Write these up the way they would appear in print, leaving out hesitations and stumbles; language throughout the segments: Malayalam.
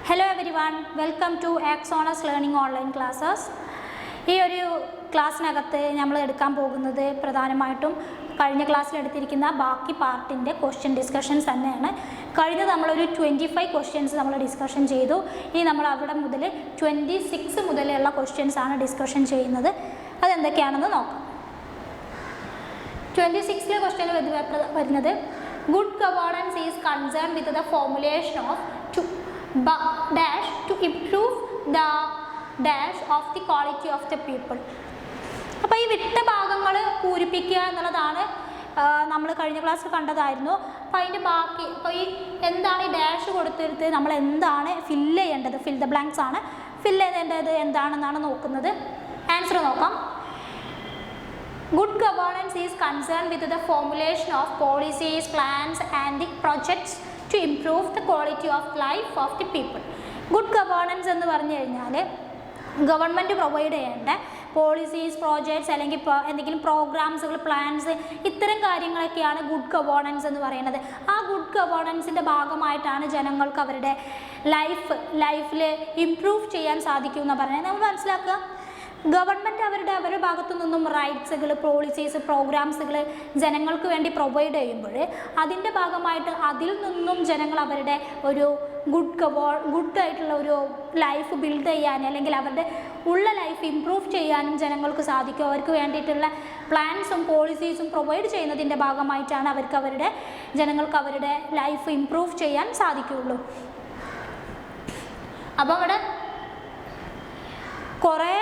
Hello everyone, welcome to Axonus Learning Online Classes. ഈ ഒരു ക്ലാസ്സിനകത്ത് നമ്മൾ എടുക്കാൻ പോകുന്നത് പ്രധാനമായിട്ടും കഴിഞ്ഞ ക്ലാസ്സിൽ എടുത്തിരിക്കുന്ന ബാക്കി പാർട്ടിൻ്റെ ക്വസ്റ്റ്യൻ ഡിസ്കഷൻസ് തന്നെയാണ്. കഴിഞ്ഞ നമ്മളൊരു 25 ക്വസ്റ്റ്യൻസ് നമ്മൾ ഡിസ്കഷൻ ചെയ്തു. ഇനി നമ്മൾ അവിടെ മുതൽ 26 മുതലുള്ള ക്വസ്റ്റ്യൻസ് ആണ് ഡിസ്കഷൻ ചെയ്യുന്നത്. അതെന്തൊക്കെയാണെന്ന് നോക്കാം. 26ലെ ക്വസ്റ്റ്യൻ വരുന്നത് good governance is concern with the formulation of dash to improve the dash of the quality of the people. അപ്പോൾ ഈ വിട്ട ഭാഗങ്ങൾ പൂരിപ്പിക്കുക എന്നുള്ളതാണ് നമ്മൾ കഴിഞ്ഞ ക്ലാസ്സിൽ കണ്ടതായിരുന്നു. അപ്പോൾ അതിൻ്റെ ബാക്കി ഇപ്പോൾ ഈ എന്താണ് ഈ ഡാഷ് കൊടുത്തെടുത്ത് നമ്മൾ എന്താണ് ഫില്ല് ചെയ്യേണ്ടത്, ഫിൽ ദ ബ്ലാങ്ക്സ് ആണ് ഫില്ല് ചെയ്യേണ്ടത് എന്താണെന്നാണ് നോക്കുന്നത്. ആൻസർ നോക്കാം. Good governance is concern with the formulation of policies, plans and the projects to improve the quality of life of the people. Good governance എന്ന് പറഞ്ഞു കഴിഞ്ഞാൽ ഗവൺമെൻറ് പ്രൊവൈഡ് ചെയ്യേണ്ട പോളിസീസ്, പ്രോജക്ട്സ് അല്ലെങ്കിൽ എന്തെങ്കിലും പ്രോഗ്രാംസുകൾ, പ്ലാൻസ്, ഇത്തരം കാര്യങ്ങളൊക്കെയാണ് ഗുഡ് ഗവേണൻസ് എന്ന് പറയുന്നത്. ആ ഗുഡ് ഗവേണൻസിൻ്റെ ഭാഗമായിട്ടാണ് ജനങ്ങൾക്ക് അവരുടെ ലൈഫിൽ ഇംപ്രൂവ് ചെയ്യാൻ സാധിക്കും എന്ന് പറയുന്നത്. നമ്മൾ മനസ്സിലാക്കുക, ഗവൺമെൻറ് അവരുടെ ഭാഗത്തു നിന്നും റൈറ്റ്സുകൾ, പോളിസീസ്, പ്രോഗ്രാംസുകൾ ജനങ്ങൾക്ക് വേണ്ടി പ്രൊവൈഡ് ചെയ്യുമ്പോൾ അതിൻ്റെ ഭാഗമായിട്ട് അതിൽ നിന്നും ജനങ്ങൾ അവരുടെ ഒരു ഗുഡ് ആയിട്ടുള്ള ഒരു ലൈഫ് ബിൽഡ് ചെയ്യാൻ അല്ലെങ്കിൽ അവരുടെ ഉള്ള ലൈഫ് ഇംപ്രൂവ് ചെയ്യാനും ജനങ്ങൾക്ക് സാധിക്കും. അവർക്ക് വേണ്ടിയിട്ടുള്ള പ്ലാൻസും പോളിസീസും പ്രൊവൈഡ് ചെയ്യുന്നതിൻ്റെ ഭാഗമായിട്ടാണ് ജനങ്ങൾക്ക് അവരുടെ ലൈഫ് ഇംപ്രൂവ് ചെയ്യാൻ സാധിക്കുകയുള്ളൂ. അപ്പോൾ അവിടെ കുറേ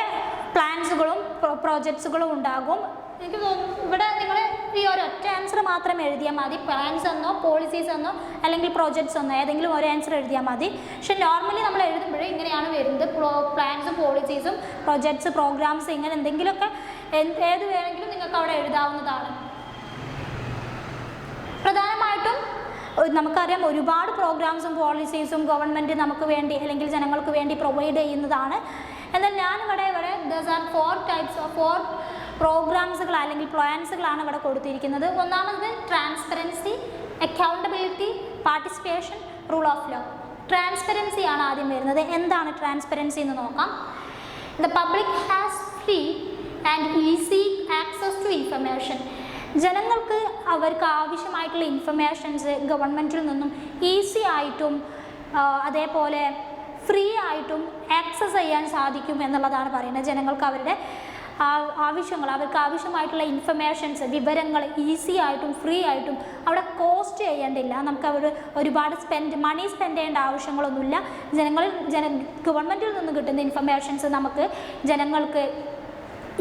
പ്ലാൻസുകളും പ്രോജക്ട്സുകളും ഉണ്ടാകും. എനിക്ക് തോന്നുന്നു ഇവിടെ നിങ്ങൾ ഈ ഒരൊറ്റ ആൻസർ മാത്രം എഴുതിയാൽ മതി. പ്ലാൻസ് എന്നോ പോളിസീസ് എന്നോ അല്ലെങ്കിൽ പ്രോജക്ട്സ് എന്നോ ഏതെങ്കിലും ഒരു ആൻസർ എഴുതിയാൽ മതി. പക്ഷെ നോർമലി നമ്മൾ എഴുതുമ്പോഴേ ഇങ്ങനെയാണ് വരുന്നത്. പ്ലാൻസും പോളിസീസും പ്രോജക്ട്സ്, പ്രോഗ്രാംസ്, ഇങ്ങനെ എന്തെങ്കിലുമൊക്കെ ഏത് വേണമെങ്കിലും നിങ്ങൾക്ക് അവിടെ എഴുതാവുന്നതാണ്. പ്രധാനമായിട്ടും നമുക്കറിയാം ഒരുപാട് പ്രോഗ്രാംസും പോളിസീസും ഗവൺമെൻറ് നമുക്ക് വേണ്ടി അല്ലെങ്കിൽ ജനങ്ങൾക്ക് വേണ്ടി പ്രൊവൈഡ് ചെയ്യുന്നതാണ്. എന്നാൽ ഞാനിവിടെ ദസ് ആർ 4 പ്രോഗ്രാംസുകൾ അല്ലെങ്കിൽ പ്ലാൻസുകളാണ് ഇവിടെ കൊടുത്തിരിക്കുന്നത്. ഒന്നാമത് transparency, accountability, participation, rule of law. Transparency ആണ് ആദ്യം വരുന്നത്. എന്താണ് ട്രാൻസ്പെറൻസി എന്ന് നോക്കാം. The public has free and easy access to information. ജനങ്ങൾക്ക് അവർക്ക് ആവശ്യമായിട്ടുള്ള ഇൻഫർമേഷൻസ് ഗവൺമെൻറ്റിൽ നിന്നും ഈസി ആയിട്ടും അതേപോലെ ഫ്രീ ആയിട്ടും ആക്സസ് ചെയ്യാൻ സാധിക്കും എന്നുള്ളതാണ് പറയുന്നത്. ജനങ്ങൾക്ക് അവരുടെ അവർക്ക് ആവശ്യമായിട്ടുള്ള ഇൻഫർമേഷൻസ്, വിവരങ്ങൾ ഈസി ആയിട്ടും ഫ്രീ ആയിട്ടും അവിടെ കോസ്റ്റ് ചെയ്യേണ്ടില്ല. നമുക്ക് അവർ ഒരുപാട് മണി സ്പെൻഡ് ചെയ്യേണ്ട ആവശ്യങ്ങളൊന്നുമില്ല. ഗവൺമെൻറ്റിൽ നിന്ന് കിട്ടുന്ന ഇൻഫർമേഷൻസ് നമുക്ക് ജനങ്ങൾക്ക്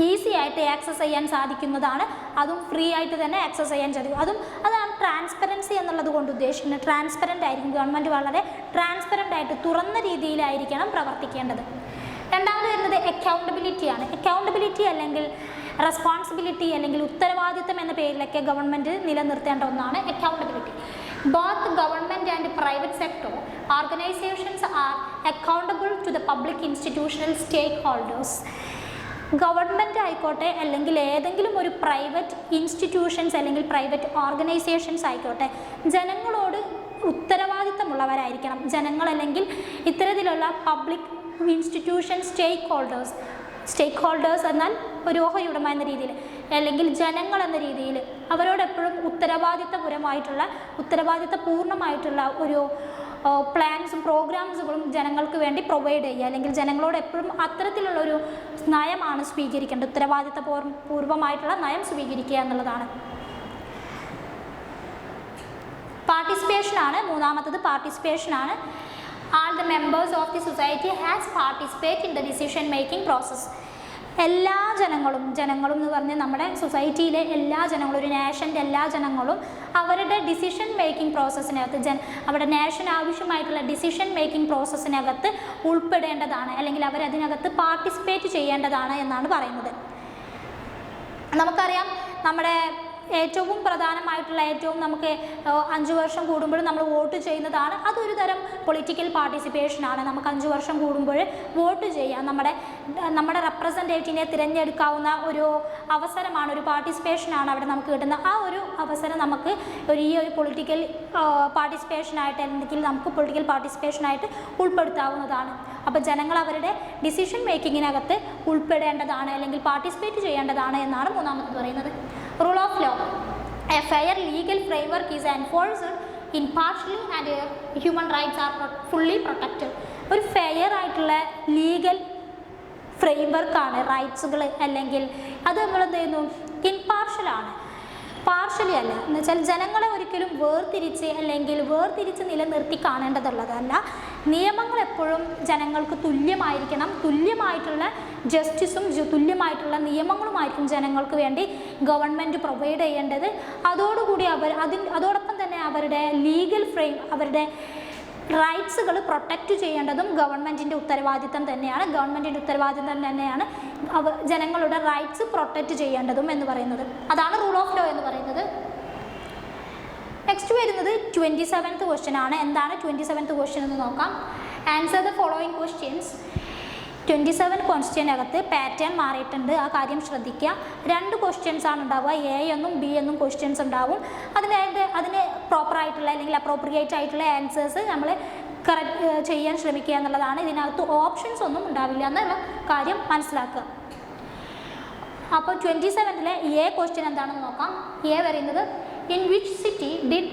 ഈസി ആയിട്ട് ആക്സസ് ചെയ്യാൻ സാധിക്കുന്നതാണ്. അതും ഫ്രീ ആയിട്ട് തന്നെ ആക്സസ് ചെയ്യാൻ സാധിക്കും. അതാണ് ട്രാൻസ്പെറൻസി എന്നുള്ളത് കൊണ്ട് ഉദ്ദേശിക്കുന്നത്. ട്രാൻസ്പെറൻ്റ് ആയിരിക്കും. ഗവൺമെൻറ് വളരെ ട്രാൻസ്പെറൻ്റ് ആയിട്ട് തുറന്ന രീതിയിലായിരിക്കണം പ്രവർത്തിക്കേണ്ടത്. രണ്ടാമത് വരുന്നത് അക്കൗണ്ടബിലിറ്റിയാണ്. അക്കൗണ്ടബിലിറ്റി അല്ലെങ്കിൽ റെസ്പോൺസിബിലിറ്റി അല്ലെങ്കിൽ ഉത്തരവാദിത്തം എന്ന പേരിലൊക്കെ ഗവൺമെൻറ് നിലനിർത്തേണ്ട ഒന്നാണ് accountability. Both government and private sector organisations are accountable to the public institutional stakeholders. Government ആയിക്കോട്ടെ അല്ലെങ്കിൽ ഏതെങ്കിലും ഒരു പ്രൈവറ്റ് ഇൻസ്റ്റിറ്റ്യൂഷൻസ് അല്ലെങ്കിൽ പ്രൈവറ്റ് ഓർഗനൈസേഷൻസ് ആയിക്കോട്ടെ ജനങ്ങളോട് ഉത്തരവാദിത്തമുള്ളവരായിരിക്കണം. ജനങ്ങൾ അല്ലെങ്കിൽ ഇത്തരത്തിലുള്ള പബ്ലിക് ഇൻസ്റ്റിറ്റ്യൂഷൻ സ്റ്റേക്ക് ഹോൾഡേഴ്സ് എന്നാൽ ഒരു ഓഹയുടമ എന്ന രീതിയിൽ അല്ലെങ്കിൽ ജനങ്ങൾ എന്ന രീതിയിൽ അവരോടെപ്പോഴും ഉത്തരവാദിത്തപൂർണ്ണമായിട്ടുള്ള ഒരു പ്ലാൻസും പ്രോഗ്രാംസുകളും ജനങ്ങൾക്ക് വേണ്ടി പ്രൊവൈഡ് ചെയ്യുക അല്ലെങ്കിൽ ജനങ്ങളോട് എപ്പോഴും അത്തരത്തിലുള്ളൊരു നയമാണ് സ്വീകരിക്കേണ്ടത്. ഉത്തരവാദിത്തപൂർവമായിട്ടുള്ള നയം സ്വീകരിക്കുക എന്നുള്ളതാണ്. പാർട്ടിസിപ്പേഷനാണ് മൂന്നാമത്തത്. പാർട്ടിസിപ്പേഷനാണ്. All the members of the society has participate in the decision making process. എല്ലാ ജനങ്ങളും എന്ന് പറഞ്ഞാൽ നമ്മുടെ സൊസൈറ്റിയിലെ എല്ലാ ജനങ്ങളും, ഒരു നാഷൻ്റെ എല്ലാ ജനങ്ങളും അവരുടെ ഡിസിഷൻ മേക്കിംഗ് പ്രോസസ്സിനകത്ത് അവരുടെ നാഷൻ ആവശ്യമായിട്ടുള്ള ഡിസിഷൻ മേക്കിംഗ് പ്രോസസ്സിനകത്ത് ഉൾപ്പെടേണ്ടതാണ് അല്ലെങ്കിൽ അവരതിനകത്ത് പാർട്ടിസിപ്പേറ്റ് ചെയ്യേണ്ടതാണ് എന്നാണ് പറയുന്നത്. നമുക്കറിയാം നമ്മുടെ ഏറ്റവും പ്രധാനമായിട്ടുള്ള ഏറ്റവും നമുക്ക് 5 വർഷം കൂടുമ്പോൾ നമ്മൾ വോട്ട് ചെയ്യുന്നതാണ്. അതൊരു തരം പൊളിറ്റിക്കൽ പാർട്ടിസിപ്പേഷനാണ്. നമുക്ക് 5 വർഷം കൂടുമ്പോൾ വോട്ട് ചെയ്യാം, നമ്മുടെ റെപ്രസെൻറ്റേറ്റീവിനെ തിരഞ്ഞെടുക്കാവുന്ന ഒരു അവസരമാണ്, ഒരു പാർട്ടിസിപ്പേഷനാണ് അവിടെ നമുക്ക് കിട്ടുന്നത്. ആ ഒരു അവസരം നമുക്ക് ഈ ഒരു പൊളിറ്റിക്കൽ പാർട്ടിസിപ്പേഷനായിട്ട് അല്ലെങ്കിൽ നമുക്ക് പൊളിറ്റിക്കൽ പാർട്ടിസിപ്പേഷനായിട്ട് ഉൾപ്പെടുത്താവുന്നതാണ്. അപ്പോൾ ജനങ്ങൾ അവരുടെ ഡിസിഷൻ മേക്കിങ്ങിനകത്ത് ഉൾപ്പെടേണ്ടതാണ് അല്ലെങ്കിൽ പാർട്ടിസിപ്പേറ്റ് ചെയ്യേണ്ടതാണ് എന്നാണ് മൂന്നാമത് പറയുന്നത്. Rule of law, a fair legal framework is enforced impartially and human rights are fully protected. ഒരു ഫെയർ ആയിട്ടുള്ള ലീഗൽ ഫ്രെയിംവർക്കാണ് റൈറ്റ്സുകൾ, അല്ലെങ്കിൽ അത് നമ്മൾ എന്ത് ചെയ്യുന്നു, ഇംപാർഷ്യലാണ്, പാർഷ്യലി അല്ല. എന്ന് വെച്ചാൽ ജനങ്ങളെ ഒരിക്കലും വേർതിരിച്ച് നിലനിർത്തി കാണേണ്ടതുള്ളതല്ല. നിയമങ്ങൾ എപ്പോഴും ജനങ്ങൾക്ക് തുല്യമായിരിക്കണം. തുല്യമായിട്ടുള്ള ജസ്റ്റിസും തുല്യമായിട്ടുള്ള നിയമങ്ങളുമായിരിക്കും ജനങ്ങൾക്ക് വേണ്ടി ഗവൺമെൻറ് പ്രൊവൈഡ് ചെയ്യേണ്ടത്. അതോടുകൂടി അതോടൊപ്പം തന്നെ അവരുടെ ലീഗൽ ഫ്രെയിം, അവരുടെ റൈറ്റ്സുകൾ പ്രൊട്ടക്റ്റ് ചെയ്യേണ്ടതും ഗവൺമെൻറ്റിൻ്റെ ഉത്തരവാദിത്തം തന്നെയാണ്. ജനങ്ങളുടെ റൈറ്റ്സ് പ്രൊട്ടക്റ്റ് ചെയ്യേണ്ടതും എന്ന് പറയുന്നത്. അതാണ് റൂൾ ഓഫ് ലോ എന്ന് പറയുന്നത്. നെക്സ്റ്റ് വരുന്നത് 27th ക്വസ്റ്റ്യൻ ആണ്. എന്താണ് 27th ക്വസ്റ്റ്യൻ എന്ന് നോക്കാം. Answer the following questions. 27 ക്വസ്റ്റ്യനകത്ത് പാറ്റേൺ മാറിയിട്ടുണ്ട്, ആ കാര്യം ശ്രദ്ധിക്കുക. 2 ക്വസ്റ്റ്യൻസ് ആണ് ഉണ്ടാവുക, എ എന്നും ബി എന്നും ക്വസ്റ്റ്യൻസ് ഉണ്ടാവും. അതിന് പ്രോപ്പറായിട്ടുള്ള അല്ലെങ്കിൽ അപ്രോപ്രിയേറ്റ് ആയിട്ടുള്ള ആൻസേഴ്സ് നമ്മൾ കറക്റ്റ് ചെയ്യാൻ ശ്രമിക്കുക എന്നുള്ളതാണ്. ഇതിനകത്ത് ഓപ്ഷൻസ് ഒന്നും ഉണ്ടാവില്ല എന്നുള്ള കാര്യം മനസ്സിലാക്കുക. അപ്പോൾ 27ലെ എ ക്വസ്റ്റ്യൻ എന്താണെന്ന് നോക്കാം. എ പറയുന്നത്, in which city did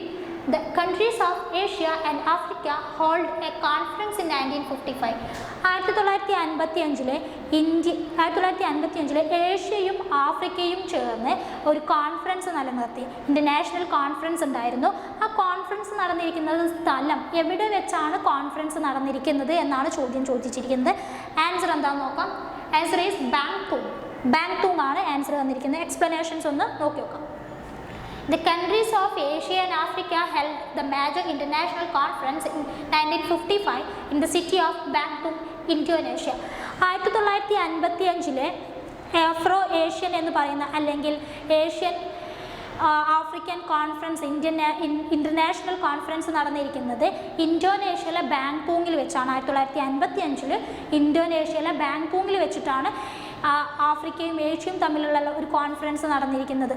the countries of Asia and Africa hold a conference in 1955. 1955 ഏഷ്യയും ആഫ്രിക്കയും ചേർന്ന് ഒരു കോൺഫറൻസ് നടത്തി. ഇൻ്റർനാഷണൽ കോൺഫറൻസ് ഉണ്ടായിരുന്നു. ആ കോൺഫറൻസ് നടന്നിരിക്കുന്നത് സ്ഥലം എവിടെ വെച്ചാണ് കോൺഫറൻസ് നടന്നിരിക്കുന്നത് എന്നാണ് ചോദ്യം ചോദിച്ചിരിക്കുന്നത്. ആൻസർ എന്താണെന്ന് നോക്കാം. ആൻസർ ഈസ് ബാങ്തോങ് ആണ് ആൻസർ തന്നിരിക്കുന്നത്. എക്സ്പ്ലനേഷൻസ് ഒന്ന് നോക്കി നോക്കാം. The countries of Asia and Africa held the major international conference in 1955 in the city of Bangkok, Indonesia. 1955 Afro Asian എന്ന് പറയുന്ന അല്ലെങ്കിൽ Asian African conference international conference നടന്നിരിക്കുന്നത് ഇന്തോനേഷ്യയിലെ ബാങ്കോങ്ങിൽ വെച്ചാണ്. 1955 ഇന്തോനേഷ്യയിലെ ബാങ്കോങ്ങിൽ വെച്ചിട്ടാണ് ആഫ്രിക്കയും ഏഷ്യയും തമ്മിലുള്ള ഒരു കോൺഫറൻസ് നടന്നിരിക്കുന്നത്.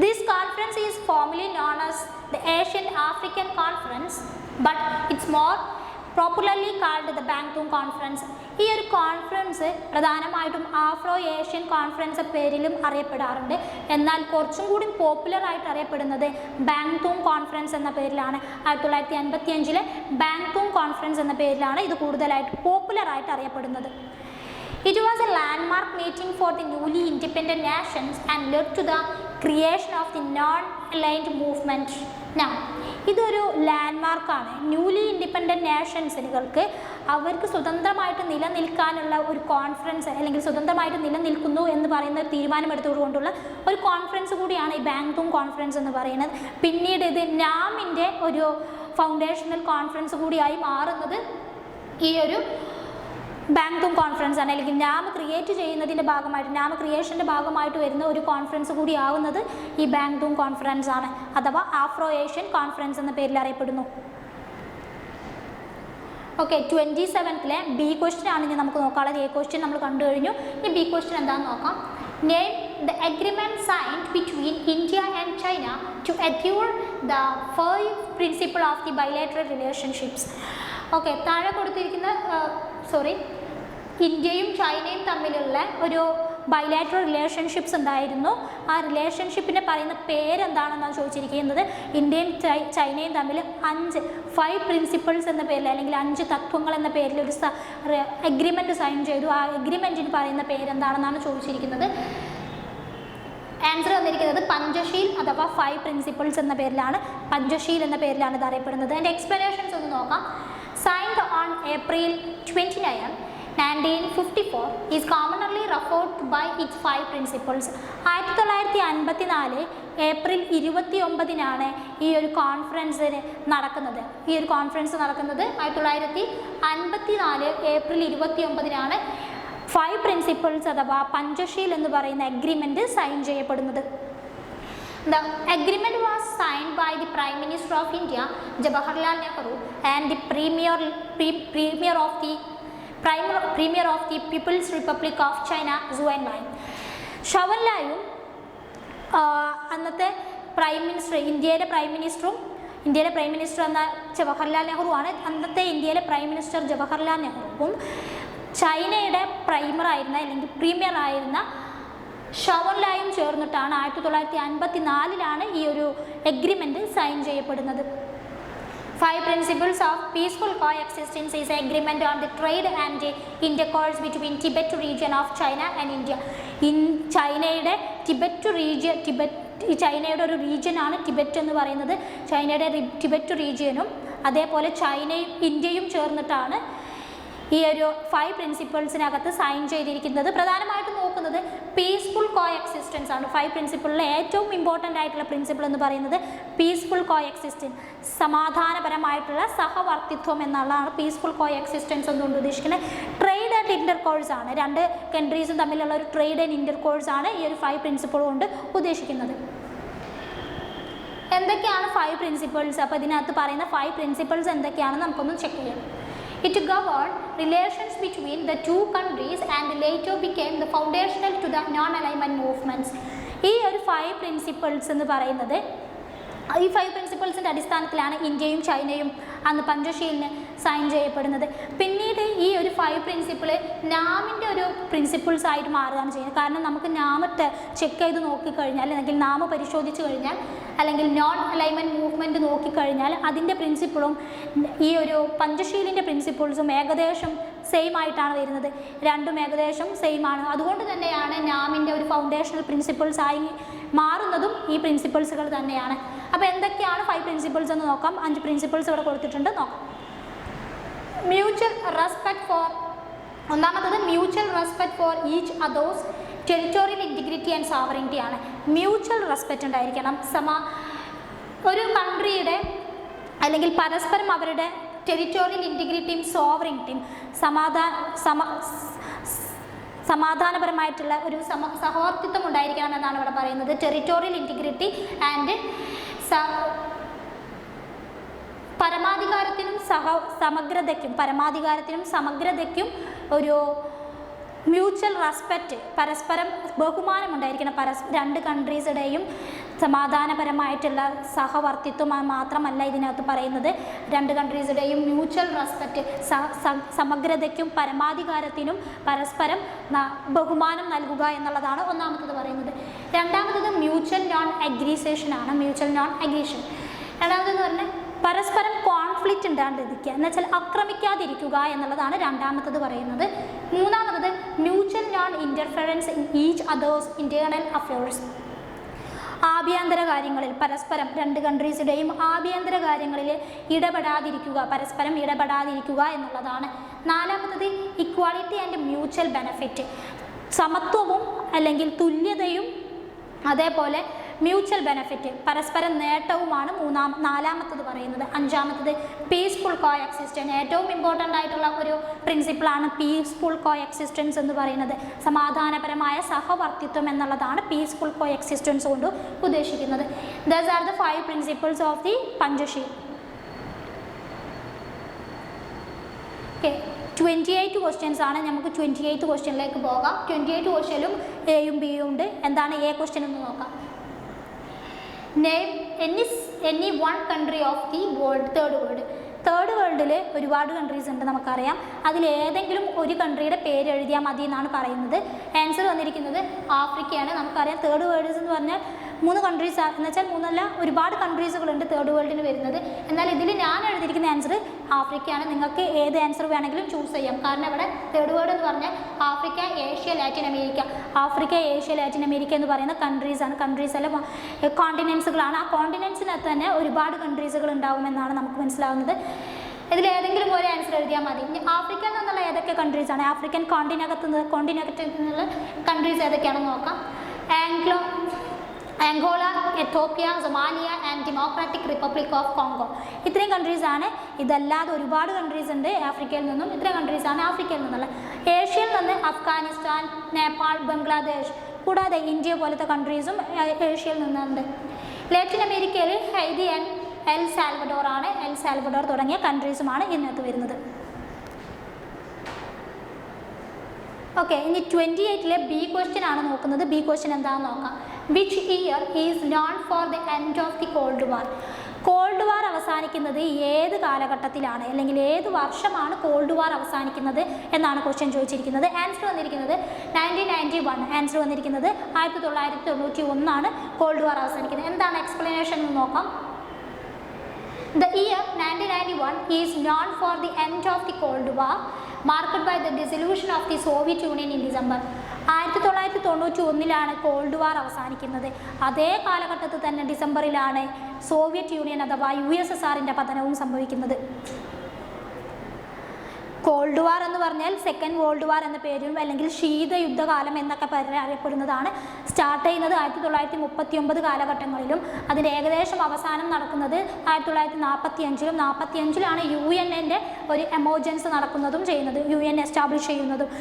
This conference is formally known as the Asian African Conference, but it's more popularly called the Bangkok Conference. ഈ ഒരു കോൺഫറൻസ് പ്രധാനമായിട്ടും ആഫ്രോ ഏഷ്യൻ കോൺഫറൻസ് പേരിലും അറിയപ്പെടാറുണ്ട്. എന്നാൽ കുറച്ചും കൂടി പോപ്പുലറായിട്ട് അറിയപ്പെടുന്നത് ബാങ്തോങ് കോൺഫറൻസ് എന്ന പേരിലാണ്. 1955 ബാങ്തോങ് കോൺഫറൻസ് എന്ന പേരിലാണ് ഇത് കൂടുതലായിട്ട് പോപ്പുലറായിട്ട് അറിയപ്പെടുന്നത്. It was a landmark meeting for the newly independent nations and led to the creation of the non-aligned movement. Now, ഇതൊരു ലാൻഡ്മാർക്കാണ്. ന്യൂലി ഇൻഡിപെൻഡൻറ്റ് നാഷൻസുകൾക്ക് അവർക്ക് സ്വതന്ത്രമായിട്ട് നിലനിൽക്കാനുള്ള ഒരു കോൺഫറൻസ് അല്ലെങ്കിൽ സ്വതന്ത്രമായിട്ട് നിലനിൽക്കുന്നു എന്ന് പറയുന്ന തീരുമാനമെടുത്തുകൊണ്ടുള്ള ഒരു കോൺഫറൻസ് കൂടിയാണ് ഈ ബാങ്തോങ് കോൺഫറൻസ് എന്ന് പറയുന്നത്. പിന്നീട് ഇത് നാമിൻ്റെ ഒരു ഫൗണ്ടേഷണൽ കോൺഫറൻസ് കൂടിയായി മാറുന്നത് ഈ ഒരു ബാങ്തോങ് കോൺഫറൻസ് ആണ്. അല്ലെങ്കിൽ നാം ക്രിയേറ്റ് ചെയ്യുന്നതിൻ്റെ ഭാഗമായിട്ട് നാം ക്രിയേഷൻ്റെ ഭാഗമായിട്ട് വരുന്ന ഒരു കോൺഫറൻസ് കൂടി ആവുന്നത് ഈ ബാങ്തോങ് കോൺഫറൻസ് ആണ്, അഥവാ ആഫ്രോ ഏഷ്യൻ കോൺഫറൻസ് എന്ന പേരിൽ അറിയപ്പെടുന്നു. ഓക്കെ, 27ലെ ബി ക്വസ്റ്റ്യൻ ആണ് ഇനി നമുക്ക് നോക്കാനുള്ളത്. എ ക്വസ്റ്റ്യൻ നമ്മൾ കണ്ടു കഴിഞ്ഞു. ഇനി ബി ക്വസ്റ്റ്യൻ എന്താണെന്ന് നോക്കാം. Name the agreement signed between India and China to adhere the 5 principle of the bilateral relationships. Okay, താഴെ കൊടുത്തിരിക്കുന്ന ഇന്ത്യയും ചൈനയും തമ്മിലുള്ള ഒരു ബൈലാറ്ററൽ റിലേഷൻഷിപ്സ് ഉണ്ടായിരുന്നു. ആ റിലേഷൻഷിപ്പിനെ പറയുന്ന പേരെന്താണെന്നാണ് ചോദിച്ചിരിക്കുന്നത്. ഇന്ത്യയും ചൈനയും തമ്മിൽ 5 പ്രിൻസിപ്പിൾസ് എന്ന പേരിൽ അല്ലെങ്കിൽ 5 തത്വങ്ങൾ എന്ന പേരിൽ ഒരു അഗ്രിമെൻറ്റ് സൈൻ ചെയ്തു. ആ അഗ്രിമെൻറ്റിന് പറയുന്ന പേരെന്താണെന്നാണ് ചോദിച്ചിരിക്കുന്നത്. ആൻസർ വന്നിരിക്കുന്നത് പഞ്ചശീൽ അഥവാ 5 പ്രിൻസിപ്പിൾസ് എന്ന പേരിലാണ്, പഞ്ചശീൽ എന്ന പേരിലാണ് ഇത് അറിയപ്പെടുന്നത്. അതിൻ്റെ എക്സ്പ്ലനേഷൻസ് ഒന്ന് നോക്കാം. Signed on April 29, 1954 is commonly referred to by its 5 principles. 1954 April 29 ഈ ഒരു കോൺഫറൻസ് നടക്കുന്നത്. 1954 ഏപ്രിൽ 29 5 പ്രിൻസിപ്പിൾസ് അഥവാ പഞ്ചശീൽ എന്ന് പറയുന്ന അഗ്രിമെൻറ്റ് സൈൻ ചെയ്യപ്പെടുന്നത്. The agreement was signed by the Prime Minister of India, Jawaharlal Nehru, and the Premier of the People's Republic of China, Zhou Enlai. ഷവൻലായും അന്നത്തെ പ്രൈം മിനിസ്റ്റർ, ഇന്ത്യയുടെ പ്രൈം മിനിസ്റ്റർ എന്ന ജവഹർലാൽ നെഹ്റു ആണ്. അന്നത്തെ ഇന്ത്യയിലെ പ്രൈം മിനിസ്റ്റർ ജവഹർലാൽ നെഹ്റുവും ചൈനയുടെ പ്രീമിയർ ആയിരുന്ന ഷവൻലായും ചേർന്നിട്ടാണ് 1954 ഈ ഒരു എഗ്രിമെൻറ്റ് സൈൻ ചെയ്യപ്പെടുന്നത്. 5 principles of peaceful coexistence is agreement on the trade and intercourse between Tibet region of China and India. ചൈനയുടെ ചൈനയുടെ ഒരു റീജിയനാണ് ടിബറ്റ് എന്ന് പറയുന്നത്. ചൈനയുടെ ടിബറ്റ് റീജിയനും അതേപോലെ ചൈനയും ഇന്ത്യയും ചേർന്നിട്ടാണ് ഈ ഒരു 5 പ്രിൻസിപ്പിൾസിനകത്ത് സൈൻ ചെയ്തിരിക്കുന്നത്. പ്രധാനമായിട്ടും നോക്കുന്നത് പീസ്ഫുൾ കോ എക്സിസ്റ്റൻസ് ആണ്. 5 പ്രിൻസിപ്പിളിലെ ഏറ്റവും ഇമ്പോർട്ടൻ്റ് ആയിട്ടുള്ള പ്രിൻസിപ്പിൾ എന്ന് പറയുന്നത് പീസ്ഫുൾ കോ എക്സിസ്റ്റൻസ്, സമാധാനപരമായിട്ടുള്ള സഹവർത്തിത്വം എന്നുള്ളതാണ് പീസ്ഫുൾ കോ എക്സിസ്റ്റൻസ് എന്നുകൊണ്ട് ഉദ്ദേശിക്കുന്നത്. ട്രേഡ് ആൻഡ് ഇൻ്റർകോഴ്സ് ആണ്. 2 കൺട്രീസും തമ്മിലുള്ള ഒരു ട്രേഡ് ആൻഡ് ഇൻ്റർകോഴ്സ് ആണ് ഈ ഒരു 5 പ്രിൻസിപ്പിൾ കൊണ്ട് ഉദ്ദേശിക്കുന്നത്. എന്തൊക്കെയാണ് 5 പ്രിൻസിപ്പിൾസ്? അപ്പോൾ ഇതിനകത്ത് പറയുന്ന 5 പ്രിൻസിപ്പിൾസ് എന്തൊക്കെയാണെന്ന് നമുക്കൊന്ന് ചെക്ക് ചെയ്യാം. It governed relations between the two countries and later became the foundational to the non-alignment movements. ഈ ഒരു 5 പ്രിൻസിപ്പിൾസ് എന്ന് പറയുന്നത്, ഈ 5 പ്രിൻസിപ്പിൾസിൻ്റെ അടിസ്ഥാനത്തിലാണ് ഇന്ത്യയും ചൈനയും അന്ന് പഞ്ചശീലിന് സൈൻ ചെയ്യപ്പെടുന്നത്. പിന്നീട് ഈ ഒരു 5 പ്രിൻസിപ്പിൾ നാമിൻ്റെ ഒരു പ്രിൻസിപ്പിൾസ് ആയിട്ട് മാറുകയാണ് ചെയ്യുന്നത്. കാരണം നമുക്ക് നാമത്തെ ചെക്ക് ചെയ്ത് നോക്കിക്കഴിഞ്ഞാൽ, അല്ലെങ്കിൽ നാമ പരിശോധിച്ച് കഴിഞ്ഞാൽ, അല്ലെങ്കിൽ നോൺ അലൈൻമെൻറ്റ് മൂവ്മെൻറ്റ് നോക്കിക്കഴിഞ്ഞാൽ അതിൻ്റെ പ്രിൻസിപ്പിളും ഈ ഒരു പഞ്ചശീലിൻ്റെ പ്രിൻസിപ്പിൾസും ഏകദേശം സെയിം ആയിട്ടാണ് വരുന്നത്. രണ്ടും ഏകദേശം സെയിം ആണ്. അതുകൊണ്ട് തന്നെയാണ് നാമിൻ്റെ ഒരു ഫൗണ്ടേഷണൽ പ്രിൻസിപ്പിൾസ് ആയി മാറുന്നതും ഈ പ്രിൻസിപ്പിൾസുകൾ തന്നെയാണ്. അപ്പോൾ എന്തൊക്കെയാണ് 5 പ്രിൻസിപ്പിൾസ് എന്ന് നോക്കാം. 5 പ്രിൻസിപ്പിൾസ് ഇവിടെ കൊടുത്തിട്ടുണ്ട്, നോക്കാം. മ്യൂച്വൽ റെസ്പെക്ട് ഫോർ, ഒന്നാമത്തത് mutual respect for each others territorial integrity and sovereignty ആണ്. മ്യൂച്വൽ റെസ്പെക്റ്റ് ഉണ്ടായിരിക്കണം. ഒരു കൺട്രിയുടെ അല്ലെങ്കിൽ പരസ്പരം അവരുടെ ടെറിറ്റോറിയൽ ഇൻറ്റിഗ്രിറ്റിയും സോവറിറ്റിയും സമാധാനപരമായിട്ടുള്ള ഒരു സഹവർത്തിത്വം ഉണ്ടായിരിക്കണം എന്നാണ് ഇവിടെ പറയുന്നത്. ടെറിറ്റോറിയൽ ഇൻറ്റിഗ്രിറ്റി ആൻഡ് പരമാധികാരത്തിനും സമഗ്രതയ്ക്കും ഒരു മ്യൂച്വൽ റെസ്പെക്റ്റ്, പരസ്പരം ബഹുമാനം ഉണ്ടായിരിക്കണം. 2 കൺട്രീസുടെയും സമാധാനപരമായിട്ടുള്ള സഹവർത്തിത്വം മാത്രമല്ല ഇതിനകത്ത് പറയുന്നത്, 2 കൺട്രീസുടെയും മ്യൂച്വൽ റെസ്പെക്റ്റ്, സമഗ്രതയ്ക്കും പരമാധികാരത്തിനും പരസ്പരം ബഹുമാനം നൽകുക എന്നുള്ളതാണ് ഒന്നാമത്തത് പറയുന്നത്. രണ്ടാമത്തത് മ്യൂച്വൽ നോൺ അഗ്രീസേഷൻ ആണ്. മ്യൂച്വൽ നോൺ അഗ്രീഷൻ രണ്ടാമതെന്ന് പറഞ്ഞാൽ പരസ്പരം കോൺഫ്ലിക്റ്റ് ഉണ്ടാകാതിരിക്കുക, എന്നുവെച്ചാൽ ആക്രമിക്കാതിരിക്കുക എന്നുള്ളതാണ് രണ്ടാമത്തത് പറയുന്നത്. മൂന്നാമത്തത് mutual non interference in each others internal affairs. ആഭ്യന്തര കാര്യങ്ങളിൽ പരസ്പരം 2 കൺട്രീസുടെയും ആഭ്യന്തര കാര്യങ്ങളിൽ പരസ്പരം ഇടപെടാതിരിക്കുക എന്നുള്ളതാണ്. നാലാമത്തത് ഇക്വാളിറ്റി ആൻഡ് മ്യൂച്വൽ ബെനഫിറ്റ്, സമത്വവും അല്ലെങ്കിൽ തുല്യതയും അതേപോലെ മ്യൂച്വൽ ബെനഫിറ്റ്, പരസ്പരം നേട്ടവുമാണ് നാലാമത്തത് പറയുന്നത്. അഞ്ചാമത്തത് പീസ്ഫുൾ കോ എക്സിസ്റ്റൻസ്, ഏറ്റവും ഇമ്പോർട്ടൻ്റ് ആയിട്ടുള്ള ഒരു പ്രിൻസിപ്പിളാണ് പീസ്ഫുൾ കോ എക്സിസ്റ്റൻസ് എന്ന് പറയുന്നത്. സമാധാനപരമായ സഹവർത്തിത്വം എന്നുള്ളതാണ് പീസ്ഫുൾ കോ എക്സിസ്റ്റൻസ് കൊണ്ട് ഉദ്ദേശിക്കുന്നത്. These are the 5 principles of the Panchsheel. 28 questions ആണ്. നമുക്ക് 28th ക്വസ്റ്റ്യനിലേക്ക് പോകാം. 28 ക്വസ്റ്റ്യനിലും എയും ബിയും ഉണ്ട്. എന്താണ് എ ക്വസ്റ്റ്യൻ എന്ന് നോക്കാം. Name any one country of the world, third വേൾഡിൽ ഒരുപാട് കൺട്രീസ് ഉണ്ട് നമുക്കറിയാം. അതിലേതെങ്കിലും ഒരു കൺട്രിയുടെ പേര് എഴുതിയാൽ മതി എന്നാണ് പറയുന്നത്. ആൻസർ വന്നിരിക്കുന്നത് ആഫ്രിക്കയാണ്. നമുക്കറിയാം തേർഡ് വേൾഡ്സ് എന്ന് പറഞ്ഞാൽ 3 കൺട്രീസ് എന്ന് വെച്ചാൽ 3 ഒരുപാട് കൺട്രീസുകളുണ്ട് തേർഡ് വേൾഡിന് വരുന്നത്. എന്നാൽ ഇതിൽ ഞാൻ എഴുതിയിരിക്കുന്ന ആൻസർ ആഫ്രിക്കയാണ്. നിങ്ങൾക്ക് ഏത് ആൻസർ വേണമെങ്കിലും ചൂസ് ചെയ്യാം. കാരണം ഇവിടെ തേർഡ് വേൾഡ് എന്ന് പറഞ്ഞാൽ Africa, Asia, Latin America. Africa, Asia, Latin America എന്ന് പറയുന്ന കൺട്രീസാണ്. കൺട്രീസ് അല്ല, കോണ്ടിനെൻസുകളാണ്. ആ കോണ്ടിനെൻസിനകത്ത് തന്നെ ഒരുപാട് കൺട്രീസുകൾ ഉണ്ടാവുമെന്നാണ് നമുക്ക് മനസ്സിലാവുന്നത്. ഇതിലേതെങ്കിലും ഒരു ആൻസർ എഴുതിയാൽ മതി. ആഫ്രിക്ക എന്നുള്ള ഏതൊക്കെ കൺട്രീസാണ്, ആഫ്രിക്കൻ കോണ്ടിനകത്ത് നിന്നുള്ള കൺട്രീസ് ഏതൊക്കെയാണെന്ന് നോക്കാം. Angola, Ethiopia, Somalia and Democratic Republic of Congo. ഇത്രയും കൺട്രീസാണ്. ഇതല്ലാതെ ഒരുപാട് കൺട്രീസ് ഉണ്ട് ആഫ്രിക്കയിൽ നിന്നും. ഇത്രയും കൺട്രീസാണ് ആഫ്രിക്കയിൽ നിന്നുള്ള. ഏഷ്യയിൽ നിന്ന് അഫ്ഗാനിസ്ഥാൻ, നേപ്പാൾ, ബംഗ്ലാദേശ്, കൂടാതെ ഇന്ത്യ പോലത്തെ കൺട്രീസും ഏഷ്യയിൽ നിന്നുണ്ട്. ലാറ്റിൻ അമേരിക്കയിൽ ഹൈതി ആൻഡ് എൽ സാൽവഡോർ ആണ്. എൽ സാൽവഡോർ തുടങ്ങിയ കൺട്രീസുമാണ് ഇതിനകത്ത് വരുന്നത്. ഓക്കെ, ഇനി 28-ലെ ബി ക്വസ്റ്റ്യൻ ആണ് നോക്കുന്നത്. ബി ക്വസ്റ്റ്യൻ എന്താണെന്ന് നോക്കാം. Which year is known for the end of the called war? Called വാർ അവസാനിക്കുന്നത് ഏത് കാലഘട്ടത്തിലാണ്, അല്ലെങ്കിൽ ഏത് വർഷമാണ് കോൾഡ് വാർ അവസാനിക്കുന്നത് എന്നാണ് ക്വസ്റ്റ്യൻ ചോദിച്ചിരിക്കുന്നത്. ആൻസർ വന്നിരിക്കുന്നത് 1991. ആൻസർ വന്നിരിക്കുന്നത് 1991 കോൾഡ് വാർ അവസാനിക്കുന്നത്. എന്താണ് എക്സ്പ്ലനേഷൻ എന്ന് നോക്കാം. The year 1991 is known for the end of the Cold War, marked by the dissolution of the Soviet Union in December. 1991 called വാർ അവസാനിക്കുന്നത്. അതേ കാലഘട്ടത്തിൽ തന്നെ ഡിസംബറിലാണ് സോവിയറ്റ് യൂണിയൻ അഥവാ USSRന്റെ പതനവും സംഭവിക്കുന്നത്. കോൾഡ് വാർ എന്ന് പറഞ്ഞാൽ സെക്കൻഡ് വേൾഡ് വാർ എന്ന പേരിലും അല്ലെങ്കിൽ ശീതയുദ്ധകാലം എന്നൊക്കെ അറിയപ്പെടുന്നതാണ്. സ്റ്റാർട്ട് ചെയ്യുന്നത് 1939 കാലഘട്ടങ്ങളിലും അതിൻ്റെ ഏകദേശം അവസാനം നടക്കുന്നത് 1945-ലും. 45-ലാണ് UN-ന്റെ ഒരു എമർജൻസി നടക്കുന്നതും ചെയ്യുന്നത്, UN എസ്റ്റാബ്ലിഷ് ചെയ്യുന്നതും.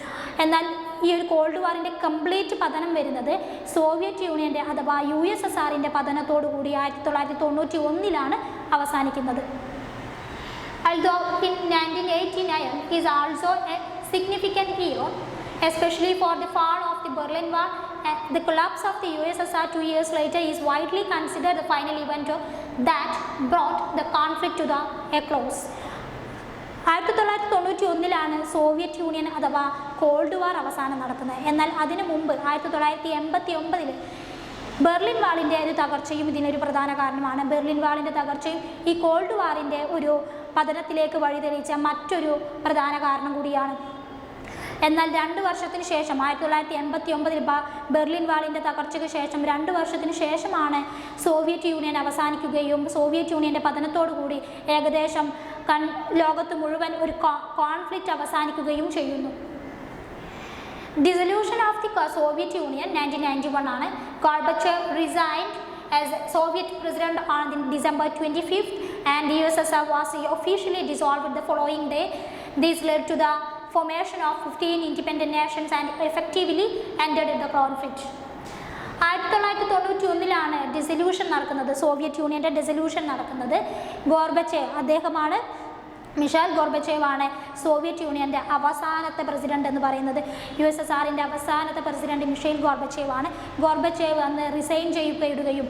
എന്നാൽ ഈ ഒരു കോൾഡ് വാറിൻ്റെ കംപ്ലീറ്റ് പതനം വരുന്നത് സോവിയറ്റ് യൂണിയൻ്റെ അഥവാ USSRന്റെ പതനത്തോടു കൂടി 1991 അവസാനിക്കുന്നത്. Although in 1989 is also a significant year, especially for the fall of the Berlin Wall, the collapse of the USSR 2 years later is widely considered the final event that brought the conflict to a close. 1991 Soviet union അഥവാ കോൾഡ് വാർ അവസാനം നടക്കുന്നത്. എന്നാൽ അതിനു മുമ്പ് 1989 ബെർലിൻ വാളിൻ്റെ ഒരു തകർച്ചയും ഇതിനൊരു പ്രധാന കാരണമാണ്. ബെർലിൻ വാളിൻ്റെ തകർച്ചയും ഈ കോൾഡ് വാറിൻ്റെ ഒരു പതനത്തിലേക്ക് വഴിതെളിച്ച മറ്റൊരു പ്രധാന കാരണം കൂടിയാണ്. എന്നാൽ 2 വർഷത്തിന് ശേഷം 1989 ബെർലിൻ വാളിൻ്റെ തകർച്ചയ്ക്ക് ശേഷം 2 വർഷത്തിന് ശേഷമാണ് സോവിയറ്റ് യൂണിയൻ അവസാനിക്കുകയും സോവിയറ്റ് യൂണിയൻ്റെ പതനത്തോടുകൂടി ഏകദേശം ലോകത്ത് മുഴുവൻ ഒരു കോൺഫ്ലിക്റ്റ് അവസാനിക്കുകയും ചെയ്യുന്നു. Dissolution of the Soviet Union 1991 ആണ്. Gorbachev resigned as Soviet president on December 25th and USSR was officially dissolved the following day. This led to the formation of 15 independent nations and effectively ended the conflict. 1991 dissolution നടക്കുന്നത്, സോവിയറ്റ് യൂണിയൻ്റെ ഡിസൊല്യൂഷൻ നടക്കുന്നത്. ഗോർബച്ചേവ് അദ്ദേഹമാണ്, മിഷേൽ ഗോർബച്ചേവ് ആണ് സോവിയറ്റ് യൂണിയൻ്റെ അവസാനത്തെ പ്രസിഡന്റ് എന്ന് പറയുന്നത്. USSRൻ്റെ അവസാനത്തെ പ്രസിഡന്റ് മിഷേൽ ഗോർബച്ചേവ് ആണ്. ഗോർബച്ചേവ് അന്ന് റിസൈൻ ചെയ്യപ്പെടുകയും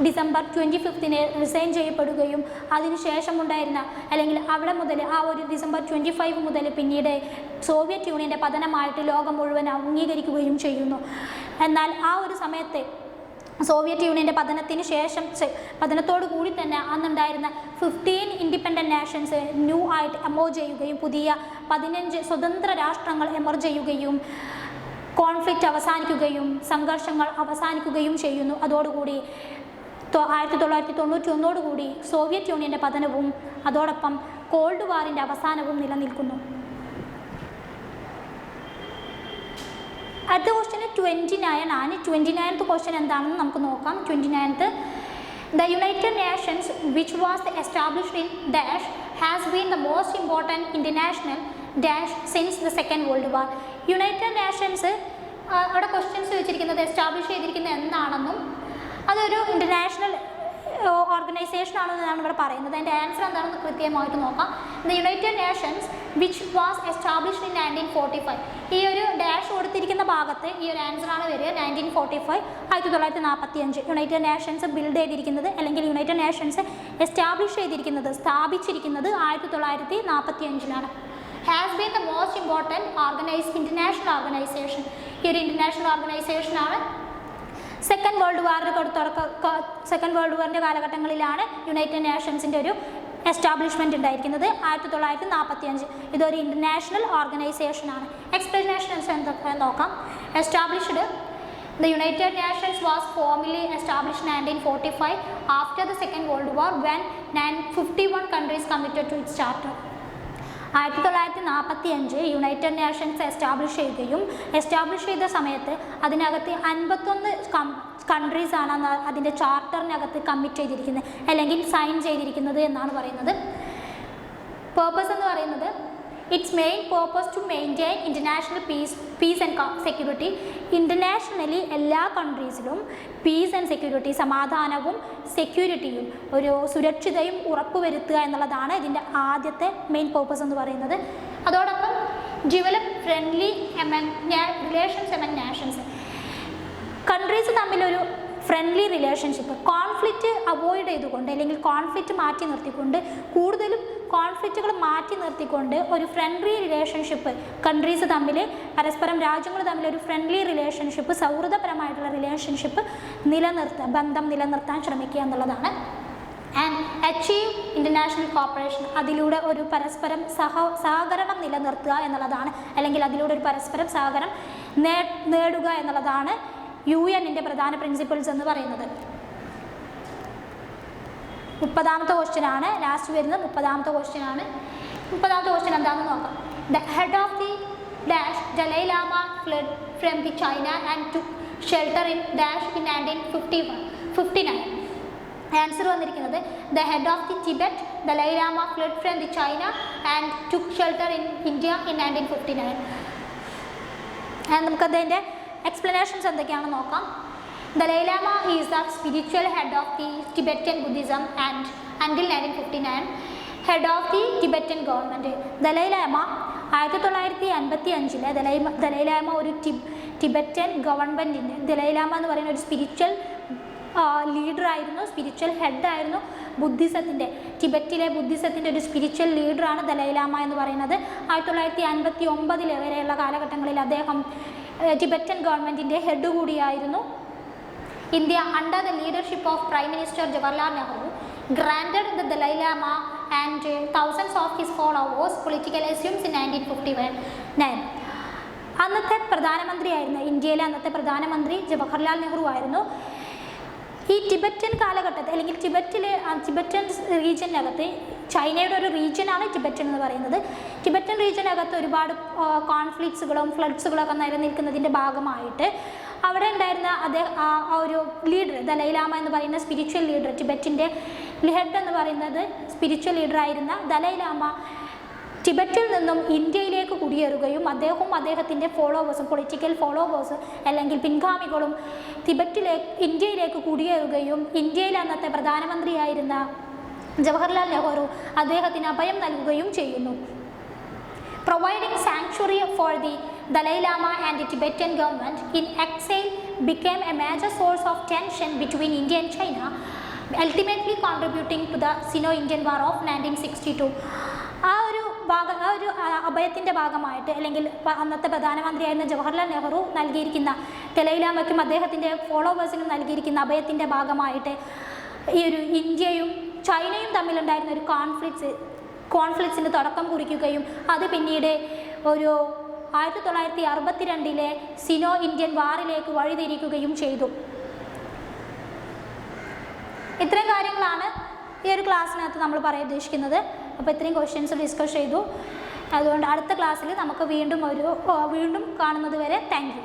December 25 റിസൈൻ ചെയ്യപ്പെടുകയും അതിനുശേഷമുണ്ടായിരുന്ന അല്ലെങ്കിൽ അവിടെ മുതൽ ആ ഒരു December 25 മുതൽ പിന്നീട് സോവിയറ്റ് യൂണിയൻ്റെ പതനമായിട്ട് ലോകം മുഴുവൻ അംഗീകരിക്കുകയും ചെയ്യുന്നു. എന്നാൽ ആ ഒരു സമയത്ത് സോവിയറ്റ് യൂണിയൻ്റെ പതനത്തിന് ശേഷം പതനത്തോടു കൂടി തന്നെ അന്നുണ്ടായിരുന്ന 15 ഇൻഡിപെൻഡൻറ്റ് നാഷൻസ് ന്യൂ ആയിട്ട് എമർജ് ചെയ്യുകയും പുതിയ 15 സ്വതന്ത്ര രാഷ്ട്രങ്ങൾ എമർജ് ചെയ്യുകയും കോൺഫ്ലിക്റ്റ് അവസാനിക്കുകയും സംഘർഷങ്ങൾ അവസാനിക്കുകയും ചെയ്യുന്നു. അതോടുകൂടി 1991 കൂടി സോവിയറ്റ് യൂണിയൻ്റെ പതനവും അതോടൊപ്പം കോൾഡ് വാറിൻ്റെ അവസാനവും നിലനിൽക്കുന്നു. അടുത്ത ക്വസ്റ്റ്യൻ 29 ആണ്. 29th ക്വസ്റ്റ്യൻ എന്താണെന്ന് നമുക്ക് നോക്കാം. 29th, the United Nations which was established in dash has been the most important international dash since the Second World War. United Nations അവിടെ ക്വസ്റ്റ്യൻസ് വെച്ചിരിക്കുന്നത് എസ്റ്റാബ്ലിഷ് ചെയ്തിരിക്കുന്നത് എന്താണെന്നും അതൊരു ഇൻ്റർനാഷണൽ ഓർഗനൈസേഷൻ ആണെന്നാണ് ഇവിടെ പറയുന്നത്. അതിൻ്റെ ആൻസർ എന്താണെന്ന് കൃത്യമായിട്ട് നോക്കാം. The United Nations which was established in 1945. ഈ ഒരു ഡാഷ് കൊടുത്തിരിക്കുന്ന ഭാഗത്ത് ഈ ഒരു ആൻസറാണ് വരിക. 1945 1945 യുണൈറ്റഡ് നേഷൻസ് ബിൽഡ് ചെയ്തിരിക്കുന്നത് അല്ലെങ്കിൽ യുണൈറ്റഡ് നേഷൻസ് എസ്റ്റാബ്ലിഷ് ചെയ്തിരിക്കുന്നത് സ്ഥാപിച്ചിരിക്കുന്നത് 1945 has been the most important international organisation. ഈ ഒരു ഇൻ്റർനാഷണൽ ഓർഗനൈസേഷനാണ് സെക്കൻഡ് വേൾഡ് വാറിൻ്റെ കാലഘട്ടങ്ങളിലാണ് യുണൈറ്റഡ് നേഷൻസിൻ്റെ ഒരു എസ്റ്റാബ്ലിഷ്മെൻറ്റ് ഉണ്ടായിരിക്കുന്നത് 1945. ഇതൊരു ഇൻ്റർനാഷണൽ ഓർഗനൈസേഷനാണ്. എക്സ്പ്ലനേഷൻസ് എന്തൊക്കെ നോക്കാം. Established The United Nations was formally established in 1945 after the Second World War when 51 countries committed to its charter. 1945 United Nations establish ചെയ്ത സമയത്ത് അതിനകത്ത് 51 കൺട്രീസാണ് അതിൻ്റെ ചാർട്ടറിനകത്ത് കമ്മിറ്റ് ചെയ്തിരിക്കുന്നത് അല്ലെങ്കിൽ സൈൻ ചെയ്തിരിക്കുന്നത് എന്നാണ് പറയുന്നത്. പേർപ്പസ് എന്ന് പറയുന്നത് its main purpose to maintain international peace and security. Internationally എല്ലാ കൺട്രീസിലും പീസ് ആൻഡ് സെക്യൂരിറ്റി, സമാധാനവും സെക്യൂരിറ്റിയും ഒരു സുരക്ഷിതയും ഉറപ്പുവരുത്തുക എന്നുള്ളതാണ് ഇതിൻ്റെ ആദ്യത്തെ മെയിൻ പേർപ്പസ് എന്ന് പറയുന്നത്. അതോടൊപ്പം develop friendly relations among nations. Countries തമ്മിലൊരു ഫ്രണ്ട്ലി റിലേഷൻഷിപ്പ്, കോൺഫ്ലിക്റ്റ് അവോയ്ഡ് ചെയ്തുകൊണ്ട് അല്ലെങ്കിൽ കോൺഫ്ലിക്റ്റ് മാറ്റി നിർത്തിക്കൊണ്ട്, കൂടുതലും കോൺഫ്ലിക്റ്റുകൾ മാറ്റി നിർത്തിക്കൊണ്ട് ഒരു ഫ്രണ്ട്ലി റിലേഷൻഷിപ്പ് കൺട്രീസ് തമ്മിൽ, പരസ്പരം രാജ്യങ്ങൾ തമ്മിൽ ഒരു ഫ്രണ്ട്ലി റിലേഷൻഷിപ്പ്, സൗഹൃദപരമായിട്ടുള്ള റിലേഷൻഷിപ്പ് ബന്ധം നിലനിർത്താൻ ശ്രമിക്കുക എന്നുള്ളതാണ്. ആൻഡ് അച്ചീവ് ഇൻ്റർനാഷണൽ കോപ്പറേഷൻ, അതിലൂടെ ഒരു പരസ്പരം സഹകരണം നിലനിർത്തുക എന്നുള്ളതാണ്, അല്ലെങ്കിൽ അതിലൂടെ ഒരു പരസ്പരം സഹകരണം നേടുക എന്നുള്ളതാണ് UN-ൻ്റെ പ്രധാന പ്രിൻസിപ്പിൾസ് എന്ന് പറയുന്നത്. 30ാമത്തെ ക്വസ്റ്റ്യനാണ്, ലാസ്റ്റ് വരുന്നത് 30ാമത്തെ ക്വസ്റ്റ്യനാണ്. 30ാമത്തെ ക്വസ്റ്റ്യൻ എന്താണെന്ന് നോക്കാം. The head of the dash Dalai Lama fled from the China and took shelter in dash in 1959. Answer വന്നിരിക്കുന്നത് the head of the Tibet Dalai Lama fled from the China and took shelter in India in 1959. നമുക്കതിൻ്റെ എക്സ്പ്ലനേഷൻസ് എന്തൊക്കെയാണെന്ന് നോക്കാം. Dalai Lama is the spiritual head of the Tibetan Buddhism and until 1959 head of the Tibetan government. Dalai Lama 1955 Dalai Lama ഒരു ടിബറ്റൻ ഗവൺമെൻറ്റിൻ്റെ, ദലൈ ലാമ എന്ന് പറയുന്ന ഒരു സ്പിരിച്വൽ ലീഡറായിരുന്നു, സ്പിരിച്വൽ ഹെഡായിരുന്നു ടിബറ്റിലെ ബുദ്ധിസത്തിൻ്റെ ഒരു സ്പിരിച്വൽ ലീഡറാണ് ദലൈ ലാമ എന്ന് പറയുന്നത്. 1959 വരെയുള്ള കാലഘട്ടങ്ങളിൽ അദ്ദേഹം ടിബറ്റൻ ഗവൺമെൻറ്റിൻ്റെ ഹെഡ് കൂടിയായിരുന്നു. India under the leadership of prime minister Jawaharlal Nehru granted the Dalai Lama and thousands of his followers political asylums in 1959. അന്നത്തെ പ്രധാനമന്ത്രിയായിരുന്നു, ഇന്ത്യയിലെ അന്നത്തെ പ്രധാനമന്ത്രി ജവഹർലാൽ നെഹ്റു ആയിരുന്നു. ഈ ടിബറ്റൻ കാലഘട്ടത്തിൽ അല്ലെങ്കിൽ ടിബറ്റൻ റീജിയനകത്ത്, ചൈനയുടെ ഒരു റീജിയനാണ് ടിബറ്റൻ എന്ന് പറയുന്നത്. ടിബറ്റൻ റീജിയനകത്ത് ഒരുപാട് കോൺഫ്ലിക്ട്സുകളും ഫ്ലഡ്സുകളൊക്കെ നിലനിൽക്കുന്നതിൻ്റെ ഭാഗമായിട്ട് അവിടെ ഉണ്ടായിരുന്ന ഒരു ലീഡർ, ദലൈ ലാമ എന്ന് പറയുന്ന സ്പിരിച്വൽ ലീഡർ, ടിബറ്റിൻ്റെ ഹെഡ് എന്ന് പറയുന്നത് സ്പിരിച്വൽ ലീഡറായിരുന്ന ദലൈ ലാമ ടിബറ്റിൽ നിന്നും ഇന്ത്യയിലേക്ക് കുടിയേറുകയും അദ്ദേഹവും അദ്ദേഹത്തിൻ്റെ ഫോളോവേഴ്സും, പൊളിറ്റിക്കൽ ഫോളോവേഴ്സ് അല്ലെങ്കിൽ പിൻഗാമികളും ഇന്ത്യയിലേക്ക് കുടിയേറുകയും ഇന്ത്യയിൽ അന്നത്തെ പ്രധാനമന്ത്രിയായിരുന്ന ജവഹർലാൽ നെഹ്റു അദ്ദേഹത്തിന് അഭയം നൽകുകയും ചെയ്യുന്നു. Providing sanctuary for the Dalai Lama and the Tibetan government in exile became a major source of tension between India and China, ultimately contributing to the Sino-Indian War of 1962. ആ ഒരു അഭയത്തിൻ്റെ ഭാഗമായിട്ട് അല്ലെങ്കിൽ അന്നത്തെ പ്രധാനമന്ത്രിയായിരുന്ന ജവഹർലാൽ നെഹ്റു നൽകിയിരിക്കുന്ന ദലൈ ലാമയ്ക്കും അദ്ദേഹത്തിൻ്റെ ഫോളോവേഴ്സിനും നൽകിയിരിക്കുന്ന അഭയത്തിൻ്റെ ഭാഗമായിട്ട് ഈ ഒരു ഇന്ത്യയും ചൈനയും തമ്മിലുണ്ടായിരുന്ന ഒരു കോൺഫ്ലിക്ട്സിന് തുടക്കം കുറിക്കുകയും അത് പിന്നീട് ഒരു 1962 സിനോ ഇന്ത്യൻ വാറിലേക്ക് വഴിതിരിക്കുകയും ചെയ്തു. ഇത്രയും കാര്യങ്ങളാണ് ഈ ഒരു ക്ലാസ്സിനകത്ത് നമ്മൾ പറയാൻ ഉദ്ദേശിക്കുന്നത്. അപ്പോൾ ഇത്രയും ക്വസ്റ്റ്യൻസ് ഡിസ്കസ് ചെയ്തു. അതുകൊണ്ട് അടുത്ത ക്ലാസ്സിൽ നമുക്ക് വീണ്ടും കാണുന്നത് വരെ താങ്ക് യു.